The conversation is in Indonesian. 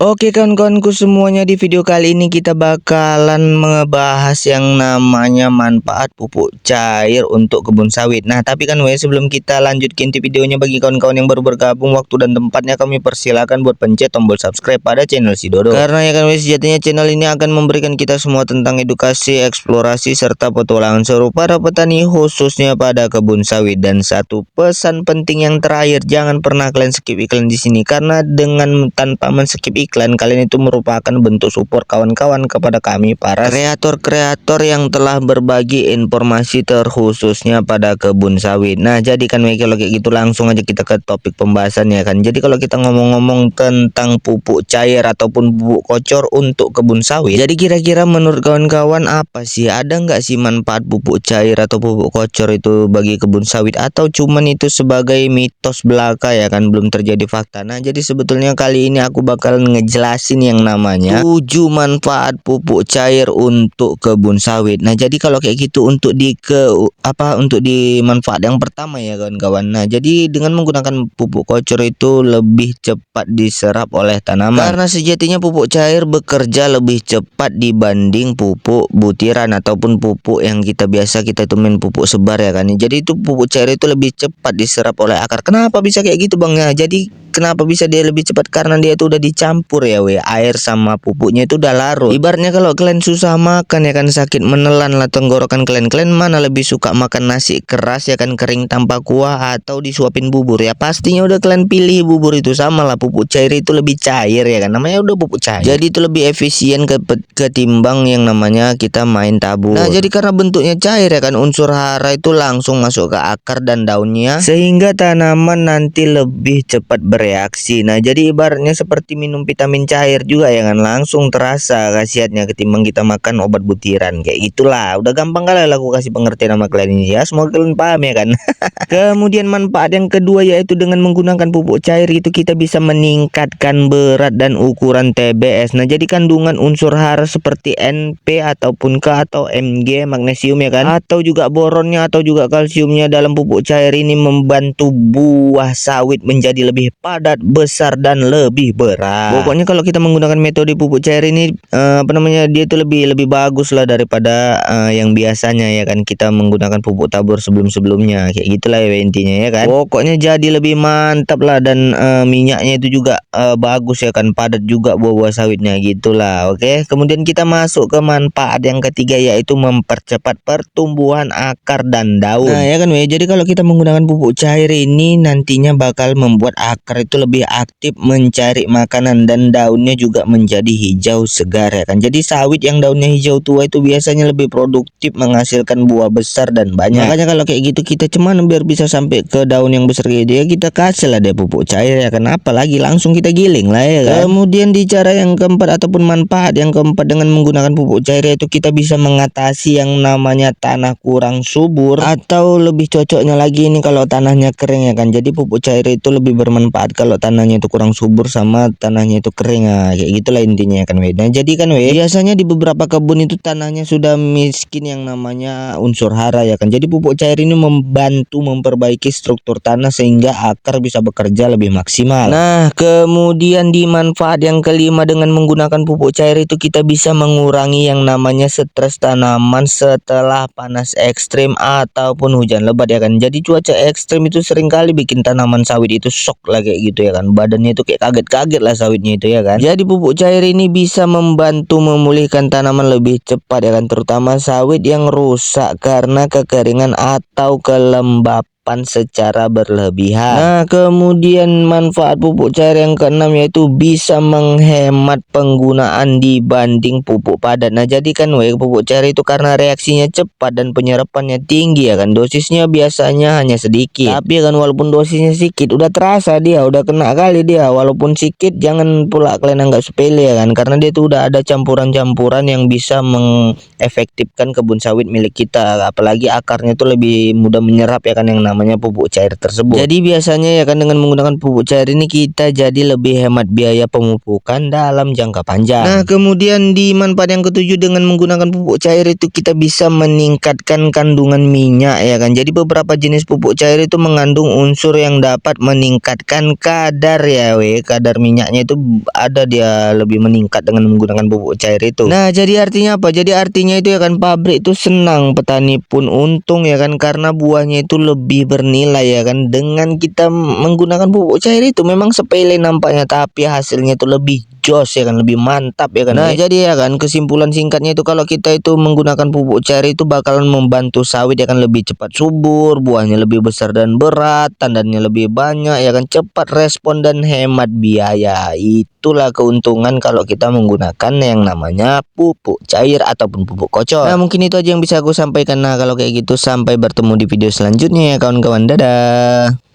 Oke kawan-kawanku semuanya, di video kali ini kita bakalan ngebahas yang namanya manfaat pupuk cair untuk kebun sawit. Nah tapi kan sebelum kita lanjut ke inti videonya, bagi kawan-kawan yang baru bergabung, waktu dan tempatnya kami persilakan buat pencet tombol subscribe pada channel si Dodo. Karena ya kan sejatinya channel ini akan memberikan kita semua tentang edukasi, eksplorasi, serta petualangan seru para petani khususnya pada kebun sawit. Dan satu pesan penting yang terakhir, jangan pernah kalian skip iklan di sini, karena dengan tanpa men-skip iklan, kalian itu merupakan bentuk support kawan-kawan kepada kami para kreator-kreator yang telah berbagi informasi terkhususnya pada kebun sawit. Nah jadi kan kalau kayak gitu langsung aja kita ke topik pembahasannya kan. Jadi kalau kita ngomong-ngomong tentang pupuk cair ataupun pupuk kocor untuk kebun sawit, jadi kira-kira menurut kawan-kawan apa sih, ada nggak sih manfaat pupuk cair atau pupuk kocor itu bagi kebun sawit, atau cuman itu sebagai mitos belaka ya kan, belum terjadi fakta? Nah jadi sebetulnya kali ini aku bakal ngejelasin yang namanya 7 manfaat pupuk cair untuk kebun sawit. Nah jadi kalau kayak gitu untuk di manfaat yang pertama ya kawan-kawan. Nah jadi dengan menggunakan pupuk kocor itu lebih cepat diserap oleh tanaman, karena sejatinya pupuk cair bekerja lebih cepat dibanding pupuk butiran ataupun pupuk yang kita itu main pupuk sebar ya kan. Jadi itu pupuk cair itu lebih cepat diserap oleh akar. Kenapa bisa kayak gitu bang ya? Jadi kenapa bisa dia lebih cepat? Karena dia itu udah dicampur ya air sama pupuknya itu udah larut. Ibaratnya kalau kalian susah makan ya kan, sakit menelan lah tenggorokan kalian mana lebih suka makan nasi keras ya kan, kering tanpa kuah, atau disuapin bubur? Ya pastinya udah kalian pilih bubur. Itu sama lah, pupuk cair itu lebih cair ya kan, namanya udah pupuk cair, jadi itu lebih efisien ketimbang yang namanya kita main tabur. Nah jadi karena bentuknya cair ya kan, unsur hara itu langsung masuk ke akar dan daunnya, sehingga tanaman nanti lebih cepat bereaksi. Nah jadi ibaratnya seperti minum vitamin cair juga ya kan, langsung terasa khasiatnya ketimbang kita makan obat butiran. Kayak gitulah, udah gampang kali lah aku kasih pengertian sama kalian ini ya, semoga kalian paham ya kan. Kemudian manfaat yang kedua yaitu dengan menggunakan pupuk cair itu kita bisa meningkatkan berat dan ukuran TBS. Nah jadi kandungan unsur hara seperti NP ataupun K atau Mg, magnesium ya kan, atau juga boronnya atau juga kalsiumnya dalam pupuk cair ini membantu buah sawit menjadi lebih padat, besar, dan lebih berat. Pokoknya kalau kita menggunakan metode pupuk cair ini dia itu lebih bagus lah daripada yang biasanya ya kan kita menggunakan pupuk tabur sebelumnya. Kayak gitulah ya intinya ya kan. Pokoknya jadi lebih mantap lah, dan minyaknya itu juga bagus ya kan, padat juga buah-buah sawitnya gitulah. Oke, kemudian kita masuk ke manfaat yang ketiga yaitu mempercepat pertumbuhan akar dan daun. Nah ya kan jadi kalau kita menggunakan pupuk cair ini nantinya bakal membuat akar itu lebih aktif mencari makanan, dan daunnya juga menjadi hijau segar ya kan. Jadi sawit yang daunnya hijau tua itu biasanya lebih produktif menghasilkan buah besar dan banyak. Makanya kalau kayak gitu kita cuman biar bisa sampai ke daun yang besar kayak dia, kita kasih lah deh pupuk cair ya kan, apalagi langsung kita giling lah ya kan. Kemudian di cara yang keempat ataupun manfaat yang keempat dengan menggunakan pupuk cair itu kita bisa mengatasi yang namanya tanah kurang subur, atau lebih cocoknya lagi ini kalau tanahnya kering ya kan. Jadi pupuk cair itu lebih bermanfaat kalau tanahnya itu kurang subur sama tanahnya itu kering. Nah kayak gitulah intinya kan Nah jadi kan biasanya di beberapa kebun itu tanahnya sudah miskin yang namanya unsur hara ya kan. Jadi pupuk cair ini membantu memperbaiki struktur tanah sehingga akar bisa bekerja lebih maksimal. Nah kemudian di manfaat yang kelima, dengan menggunakan pupuk cair itu kita bisa mengurangi yang namanya stres tanaman setelah panas ekstrim ataupun hujan lebat ya kan. Jadi cuaca ekstrim itu seringkali bikin tanaman sawit itu shock lah kayak gitu ya kan, badannya itu kayak kaget-kaget lah sawitnya itu ya kan. Jadi pupuk cair ini bisa membantu memulihkan tanaman lebih cepat ya kan, terutama sawit yang rusak karena kekeringan atau kelembapan secara berlebihan. Nah kemudian manfaat pupuk cair yang keenam yaitu bisa menghemat penggunaan dibanding pupuk padat. Nah jadi kan pupuk cair itu karena reaksinya cepat dan penyerapannya tinggi ya kan, dosisnya biasanya hanya sedikit, tapi kan walaupun dosisnya sedikit udah terasa, dia udah kena kali dia. Walaupun sedikit jangan pula kalian anggap sepele ya kan, karena dia itu udah ada campuran-campuran yang bisa mengefektifkan kebun sawit milik kita, apalagi akarnya itu lebih mudah menyerap ya kan yang namanya namanya pupuk cair tersebut. Jadi biasanya ya kan dengan menggunakan pupuk cair ini kita jadi lebih hemat biaya pemupukan dalam jangka panjang. Nah, kemudian di manfaat yang ketujuh, dengan menggunakan pupuk cair itu kita bisa meningkatkan kandungan minyak ya kan. Jadi beberapa jenis pupuk cair itu mengandung unsur yang dapat meningkatkan kadar kadar minyaknya itu ada, dia lebih meningkat dengan menggunakan pupuk cair itu. Nah, jadi artinya apa? Jadi artinya itu ya kan pabrik itu senang, petani pun untung ya kan, karena buahnya itu lebih bernilai ya kan. Dengan kita menggunakan pupuk cair itu memang sepele nampaknya, tapi hasilnya itu lebih jos ya kan, lebih mantap ya kan. Nah, jadi ya kan kesimpulan singkatnya itu kalau kita itu menggunakan pupuk cair itu bakalan membantu sawit ya kan lebih cepat subur, buahnya lebih besar dan berat, tandannya lebih banyak ya kan, cepat respon dan hemat biaya. Itulah keuntungan kalau kita menggunakan yang namanya pupuk cair ataupun pupuk kocor. Nah, mungkin itu aja yang bisa aku sampaikan. Nah, kalau kayak gitu sampai bertemu di video selanjutnya ya kawan-kawan. Dadah.